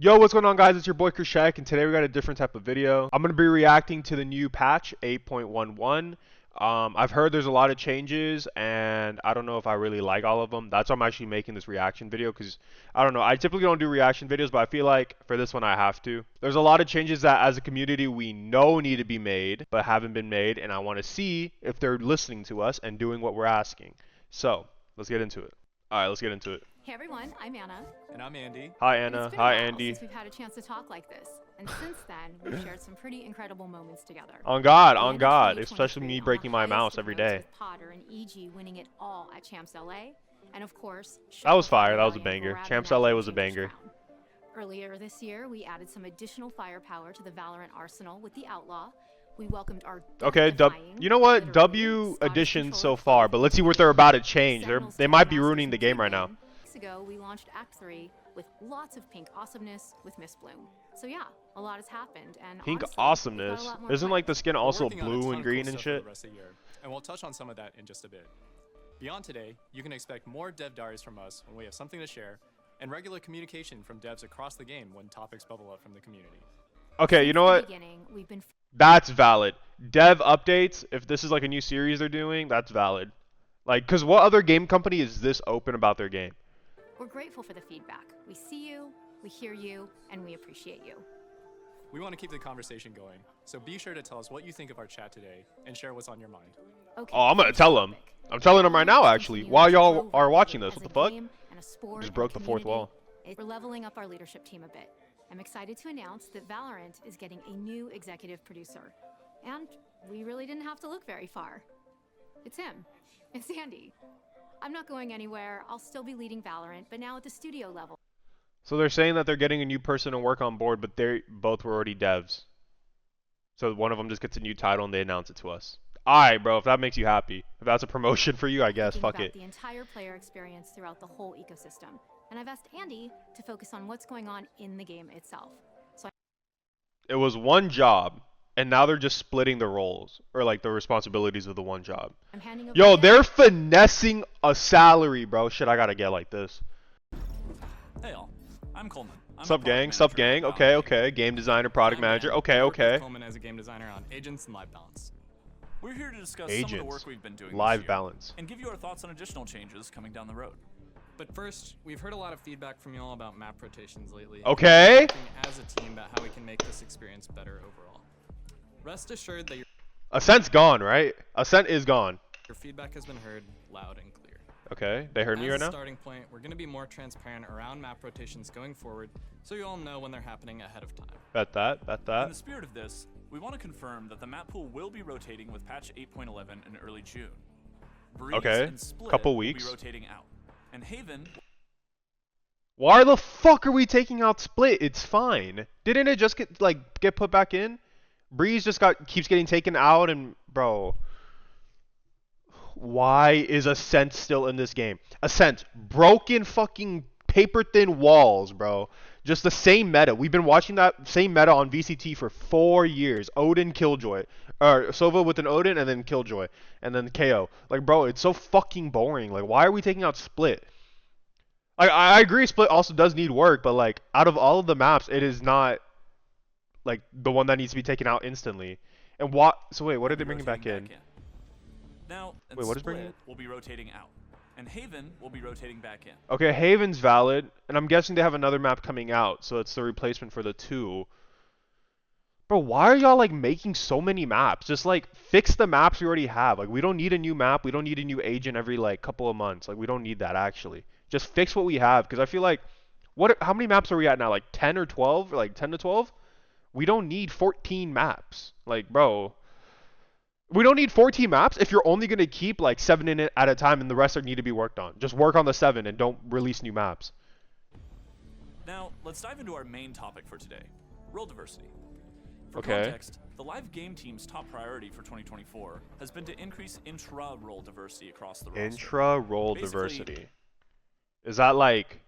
Yo, what's going on, guys? It's your boy Krishek, and today we got a different type of video. I'm going to be reacting to the new patch 8.11. I've heard there's a lot of changes, and I don't know if I really like all of them. That's why I'm actually making this reaction video, because I don't know. I typically don't do reaction videos, but I feel like for this one I have to. There's a lot of changes that as a community we know need to be made, but haven't been made, and I want to see if they're listening to us and doing what we're asking. So, let's get into it. All right, let's get into it. Hey everyone, I'm Anna. And I'm Andy. Hi, And Anna. it's been Hi, a while Andy. since we've had a chance to talk like this. And since then, we've shared some pretty incredible moments together. On God, We on ended God. 2023 Especially me on the breaking my highest mouse of every notes day. With Potter and EG winning it all at Champs LA. And of course, That was fire. That was a Rebellion banger. grabbing Champs that LA was a championship banger. crown. Earlier this year, we added some additional firepower to the Valorant arsenal with the Outlaw. We welcomed our Okay, you know what? W additions so far, but let's see what they're about to change. They might be ruining the game right now. Weeks ago, we launched Act 3 with lots of pink awesomeness with Miss Bloom. So yeah, a lot has happened, and Pink honestly, awesomeness. we've got a lot more Isn't like the planned. skin We're also working on a blue ton and of green cool and stuff for shit? the rest of the year, and we'll touch on some of that in just a bit. Beyond today, you can expect more dev diaries from us when we have something to share, and regular communication from devs across the game when topics bubble up from the community. Okay, you know Since the what? beginning, we've been That's valid. Dev updates, if this is like a new series they're doing, that's valid. Like, cause what other game company is this open about their game? We're grateful for the feedback. We see you, we hear you, and we appreciate you. We want to keep the conversation going, so be sure to tell us what you think of our chat today and share what's on your mind. Okay, Oh, I'm gonna first tell them. topic. I'm telling them right now, Valorant actually, continues while to y'all grow are watching rapidly this. What as the a fuck? game and a sport Just and broke a the fourth community. wall. We're leveling up our leadership team a bit. I'm excited to announce that Valorant is getting a new executive producer. And we really didn't have to look very far. It's him. It's Andy. I'm not going anywhere. I'll still be leading Valorant, but now at the studio level. So they're saying that they're getting a new person to work on board, but they both were already devs. So one of them just gets a new title and they announce it to us. Alright, bro, if that makes you happy. If that's a promotion for you, I guess, Thinking fuck about it. the entire player experience throughout the whole ecosystem. And I've asked Andy to focus on what's going on in the game itself. So It was one job, and now they're just splitting the roles, or like the responsibilities of the one job. I'm handing over Yo, to they're finessing a salary, bro. Shit, I gotta get like this. Hey all, I'm Coleman. I'm Sup, the product gang? Sup, manager gang? at Okay, Valorant. okay. Game designer, product I'm manager. Dan. Okay, I work with okay. Coleman as a game designer on Agents and Live Balance. We're here to discuss some of the Agents. work we've been doing Live this year balance. and give you our thoughts on additional changes coming down the road. But first, we've heard a lot of feedback from y'all about map rotations lately. Okay. We're talking as a team about how we can make this experience better overall. Rest assured that Ascent's gone, right? Ascent is gone. your feedback has been heard loud and clear. Okay, they heard me right As a now? starting point, we're going to be more transparent around map rotations going forward, so you all know when they're happening ahead of time. Bet that, bet In that. the spirit of this, we want to confirm that the map pool will be rotating with patch 8.11 in early June. Breeze Okay, and Split couple will weeks. be rotating out, and Haven. Why the fuck are we taking out Split? It's fine. Didn't it just get put back in? Breeze just keeps getting taken out, and bro, why is Ascent still in this game? Ascent, broken fucking paper thin walls, bro. Just the same meta. We've been watching that same meta on VCT for 4 years. Odin, Killjoy, or Sova with an Odin, and then Killjoy, and then KO. Like, bro, it's so fucking boring. Like, why are we taking out Split? I agree, Split also does need work, but like, out of all of the maps, it is not like the one that needs to be taken out instantly. And what? So wait, what are they bringing back in? Now, and Wait, what is Split bringing- will be rotating out, and Haven will be rotating back in. Okay, Haven's valid, and I'm guessing they have another map coming out, so it's the replacement for the two. Bro, why are y'all like making so many maps? Just like fix the maps we already have. Like, we don't need a new map. We don't need a new agent every like couple of months. Like, we don't need that actually. Just fix what we have, because I feel like how many maps are we at now? Like 10 or 12? Like 10 to 12? We don't need 14 maps. Like, bro, we don't need 14 maps if you're only going to keep like 7 in it at a time and the rest need to be worked on. Just work on the 7 and don't release new maps. Now, let's dive into our main topic for today, role diversity. For Okay. context, the live game team's top priority for 2024 has been to increase intra-role diversity across the roster. Intra-role Basically- diversity. Is that like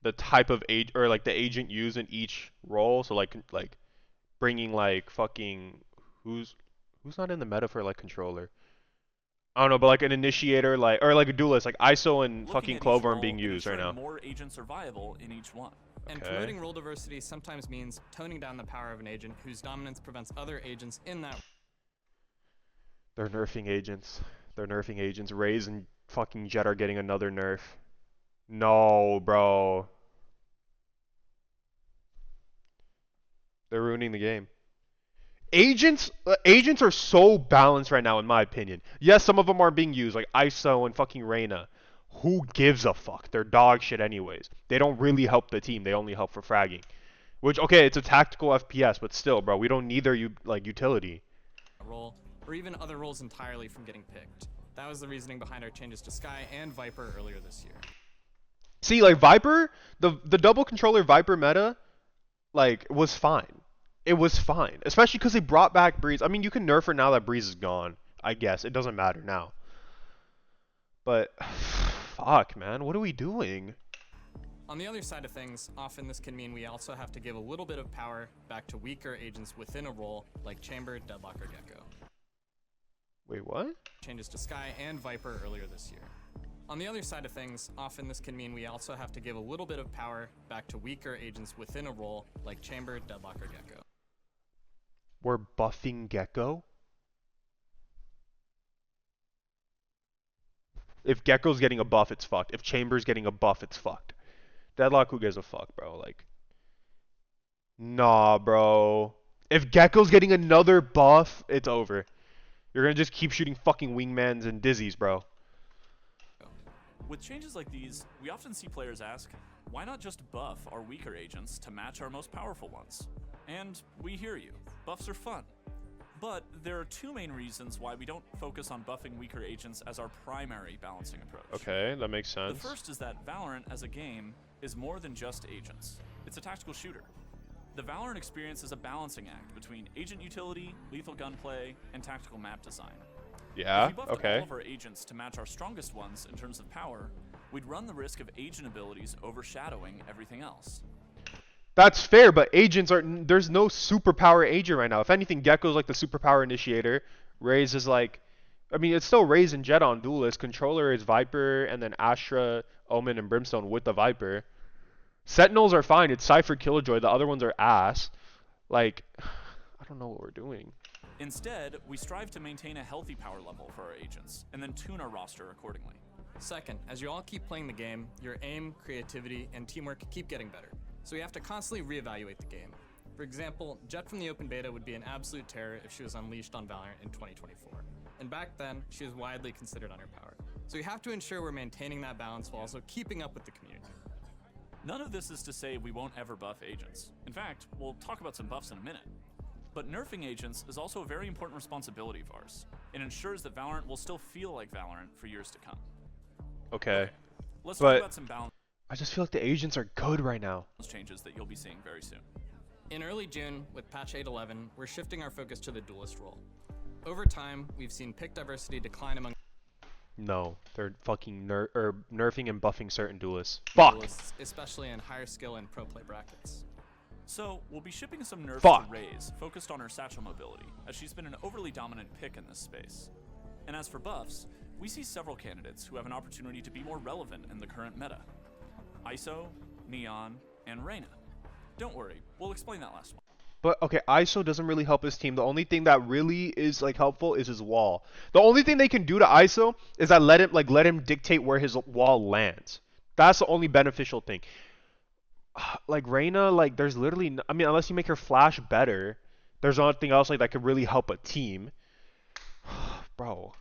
the type of age or like the agent used in each role? So like bringing like fucking who's not in the meta for like controller? I don't know, but like an initiator, like or like a duelist, like ISO and Looking fucking at each Clover role being and used right now. ensuring more agents are viable in each one. And Okay. promoting role diversity sometimes means toning down the power of an agent whose dominance prevents other agents in that. They're nerfing agents. They're nerfing agents. Raze and fucking Jet are getting another nerf. No, bro. They're ruining the game. Agents are so balanced right now, in my opinion. Yes, some of them are being used, like ISO and fucking Reyna. Who gives a fuck? They're dog shit anyways. They don't really help the team. They only help for fragging. Which, okay, it's a tactical FPS, but still, bro, we don't need their utility. Role, or even other roles entirely from getting picked. That was the reasoning behind our changes to Sky and Viper earlier this year. See, like Viper, the double controller Viper meta, like, was fine. It was fine, especially because they brought back Breeze. I mean, you can nerf her now that Breeze is gone. I guess it doesn't matter now. But fuck, man, what are we doing? On the other side of things, often this can mean we also have to give a little bit of power back to weaker agents within a role like Chamber, Deadlock, or Gecko. Wait, what? Changes to Sky and Viper earlier this year. On the other side of things, often this can mean we also have to give a little bit of power back to weaker agents within a role like Chamber, Deadlock, or Gecko. We're buffing Gecko? If Gecko's getting a buff, it's fucked. If Chamber's getting a buff, it's fucked. Deadlock, who gives a fuck, bro? Like, nah, bro. If Gecko's getting another buff, it's over. You're gonna just keep shooting fucking wingmans and dizzies, bro. With changes like these, we often see players ask, why not just buff our weaker agents to match our most powerful ones? And we hear you. Buffs are fun. But there are two main reasons why we don't focus on buffing weaker agents as our primary balancing approach. Okay, that makes sense. The first is that Valorant as a game is more than just agents. It's a tactical shooter. The Valorant experience is a balancing act between agent utility, lethal gunplay, and tactical map design. Yeah, If we buffed okay. all of our agents to match our strongest ones in terms of power, we'd run the risk of agent abilities overshadowing everything else. That's fair, but agents are... There's no superpower agent right now. If anything, Gecko's like the superpower initiator. Raze is like... I mean, it's still Raze and Jet on Duelist. Controller is Viper, and then Astra, Omen, and Brimstone with the Viper. Sentinels are fine. It's Cypher, Killjoy. The other ones are ass. Like, I don't know what we're doing. Instead, we strive to maintain a healthy power level for our agents, and then tune our roster accordingly. Second, as you all keep playing the game, your aim, creativity, and teamwork keep getting better. So you have to constantly reevaluate the game. For example, Jet from the open beta would be an absolute terror if she was unleashed on Valorant in 2024. And back then, she was widely considered underpowered. So you have to ensure we're maintaining that balance while also keeping up with the community. None of this is to say we won't ever buff agents. In fact, we'll talk about some buffs in a minute. But nerfing agents is also a very important responsibility of ours. It ensures that Valorant will still feel like Valorant for years to come. Okay. Let's But- talk about some balance I just feel like the agents are good right now. changes that you'll be seeing very soon. In early June, with patch 8.11, we're shifting our focus to the duelist role. Over time, we've seen pick diversity decline among No, they're fucking nerfing and buffing certain duelists. Fuck! duelists, especially in higher skill and pro play brackets. So, we'll be shipping some nerfs Fuck. to Raze, focused on her satchel mobility, as she's been an overly dominant pick in this space. And as for buffs, we see several candidates who have an opportunity to be more relevant in the current meta. ISO, Neon, and Reyna. Don't worry, we'll explain that last one. But okay, ISO doesn't really help his team. The only thing that really is like helpful is his wall. The only thing they can do to ISO is that let him dictate where his wall lands. That's the only beneficial thing. Like Reyna, like there's literally I mean, unless you make her flash better, there's nothing else like that could really help a team. Bro.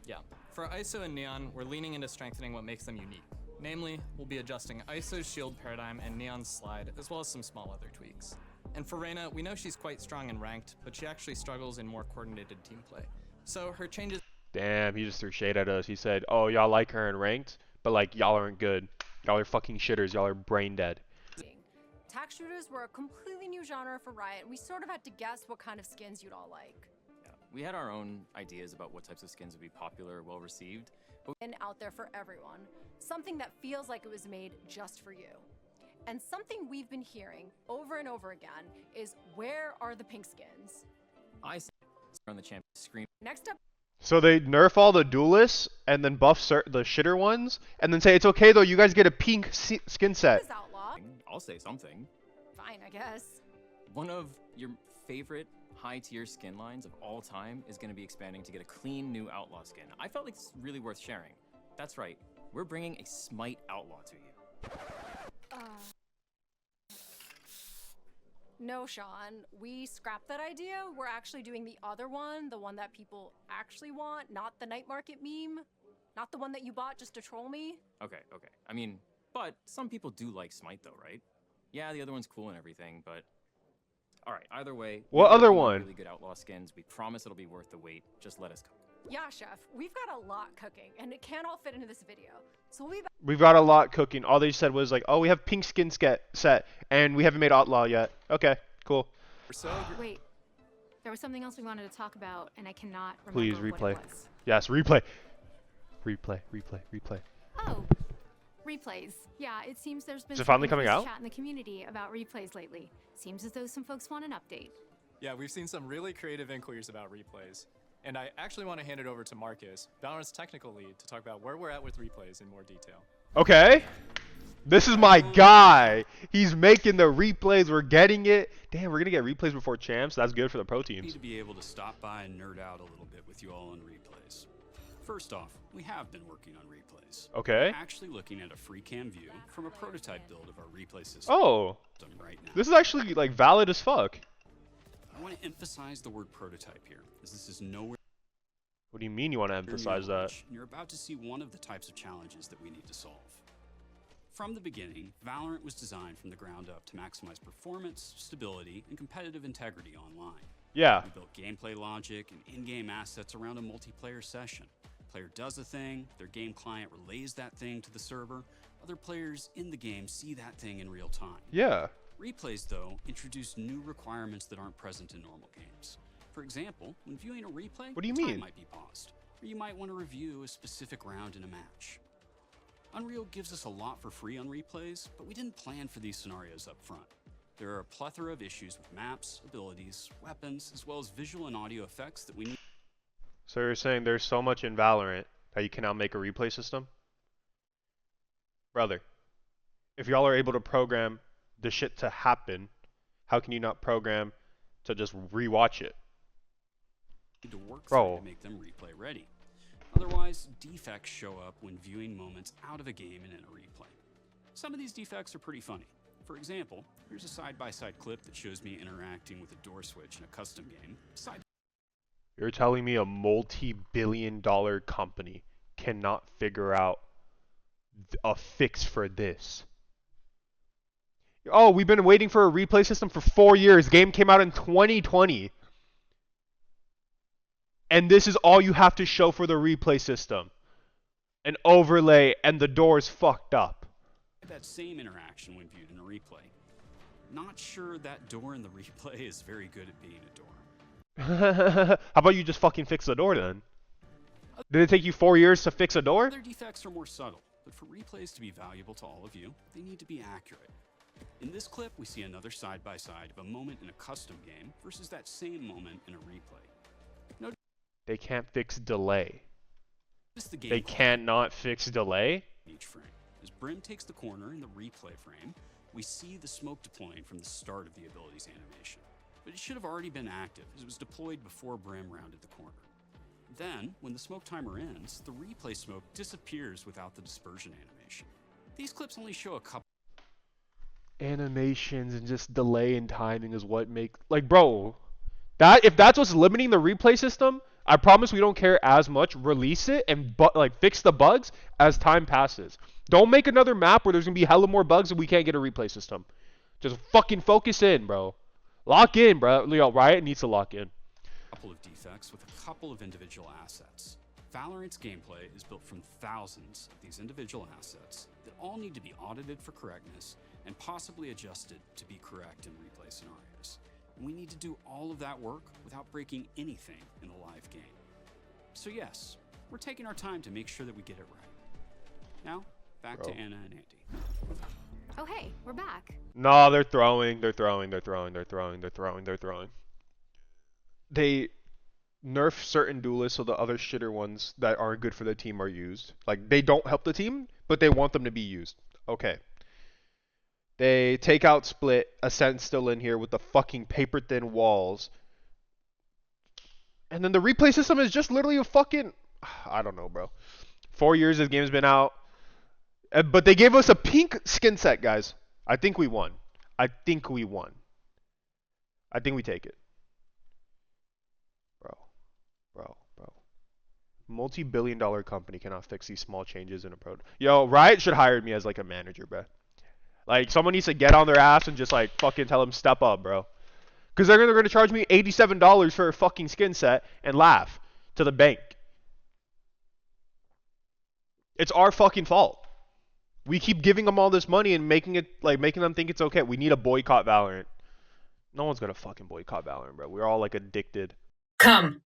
Yeah, for ISO and Neon, we're leaning into strengthening what makes them unique. Namely, we'll be adjusting ISO's shield paradigm and Neon's slide, as well as some small other tweaks. And for Reyna, we know she's quite strong in ranked, but she actually struggles in more coordinated team play. So her changes... Damn, he just threw shade at us. He said, oh, y'all like her in ranked, but like y'all aren't good. Y'all are fucking shitters. Y'all are brain dead. Tac shooters were a completely new genre for Riot. We sort of had to guess what kind of skins you'd all like. We had our own ideas about what types of skins would be popular or well received. And out there for everyone. Something that feels like it was made just for you. And something we've been hearing over and over again is, where are the pink skins? I on the champion scream. Next up, So they nerf all the duelists and then buff the shitter ones and then say it's okay though, you guys get a pink skin set. is Outlaw. I'll say something. Fine, I guess. One of your favorite high-tier skin lines of all time is going to be expanding to get a clean new Outlaw skin. I felt like it's really worth sharing. That's right. We're bringing a Smite Outlaw to you. No, Sean. We scrapped that idea. We're actually doing the other one, the one that people actually want, not the night market meme. Not the one that you bought just to troll me. Okay. I mean, but some people do like Smite though, right? Yeah, the other one's cool and everything, but... Alright, either way... What we're other working on one? Really good Outlaw skins. We promise it'll be worth the wait. Just let us cook. Yeah, Chef. We've got a lot cooking, and it can't all fit into this video. So we'll be back. We've got a lot cooking. All they said was like, oh, we have pink skin set, and we haven't made Outlaw yet. Okay, cool. Wait, there was something else we wanted to talk about, and I cannot remember Please, what replay. it was. Yes, replay. Replay. Oh, replays. Yeah, it seems there's been Is it some finally coming increased out? chat in the community about replays lately. Seems as though some folks want an update. Yeah, we've seen some really creative inquiries about replays. And I actually want to hand it over to Marcus, Valorant's technical lead, to talk about where we're at with replays in more detail. Okay. This is my guy. He's making the replays. We're getting it. Damn, we're going to get replays before champs. That's good for the pro Happy teams. to be able to stop by and nerd out a little bit with you all on replays. First off, we have been working on replays. Okay. We're actually looking at a free cam view from a prototype build of our replay system Oh, right now. this is actually like valid as fuck. I want to emphasize the word prototype here, as this is nowhere What do you mean you want to near emphasize your that? launch, and you're about to see one of the types of challenges that we need to solve. From the beginning, Valorant was designed from the ground up to maximize performance, stability, and competitive integrity online. Yeah. We built gameplay logic and in-game assets around a multiplayer session. Player does a thing, their game client relays that thing to the server, other players in the game see that thing in real time. Yeah. Replays, though, introduce new requirements that aren't present in normal games. For example, when viewing a replay, What do you time mean? might be paused, or you might want to review a specific round in a match. Unreal gives us a lot for free on replays, but we didn't plan for these scenarios up front. There are a plethora of issues with maps, abilities, weapons, as well as visual and audio effects that we need. So you're saying there's so much in Valorant that you can now make a replay system? Brother, if y'all are able to program the shit to happen, how can you not program to just rewatch it? To work Bro. through to make them replay ready. Otherwise, defects show up when viewing moments out of a game and in a replay. Some of these defects are pretty funny. For example, here's a side-by-side clip that shows me interacting with a door switch in a custom game. You're telling me a multi-billion-dollar company cannot figure out a fix for this? Oh, we've been waiting for a replay system for 4 years. Game came out in 2020. And this is all you have to show for the replay system. An overlay and the door's fucked up. That same interaction when viewed in a replay. Not sure that door in the replay is very good at being a door. How about you just fucking fix the door then? Did it take you 4 years to fix a door? Other defects are more subtle, but for replays to be valuable to all of you, they need to be accurate. In this clip, we see another side-by-side of a moment in a custom game versus that same moment in a replay. They can't fix delay. Notice the They gameplay cannot fix delay? in each frame. As Brim takes the corner in the replay frame, we see the smoke deploying from the start of the ability's animation. But it should have already been active, as it was deployed before Brim rounded the corner. Then, when the smoke timer ends, the replay smoke disappears without the dispersion animation. These clips only show a couple. Animations and just delay and timing is what make like bro, that if that's what's limiting the replay system, I promise we don't care as much. Release it and like fix the bugs as time passes. Don't make another map where there's gonna be hella more bugs and we can't get a replay system. Just fucking focus in, bro. Lock in, bro. Yo, Riot needs to lock in. Couple of defects with a couple of individual assets. Valorant's gameplay is built from thousands of these individual assets that all need to be audited for correctness and possibly adjusted to be correct in replay scenarios. And we need to do all of that work without breaking anything in a live game. So yes, we're taking our time to make sure that we get it right. Now, back to Anna and Andy. Oh hey, we're back. No, they're throwing. They nerf certain duelists so the other shitter ones that aren't good for the team are used. Like, they don't help the team, but they want them to be used. Okay. They take out Split, Ascent still in here with the fucking paper thin walls. And then the replay system is just literally a fucking, I don't know, bro. 4 years this game's been out. But they gave us a pink skin set, guys. I think we won. I think we won. I think we take it. Bro. Multi-billion-dollar company cannot fix these small changes in a pro. Yo, Riot should hire me as like a manager, bro. Like someone needs to get on their ass and just like fucking tell them step up, bro. Because they're gonna charge me $87 for a fucking skin set and laugh to the bank. It's our fucking fault. We keep giving them all this money and making them think it's okay. We need a boycott Valorant. No one's gonna fucking boycott Valorant, bro. We're all like addicted. Come,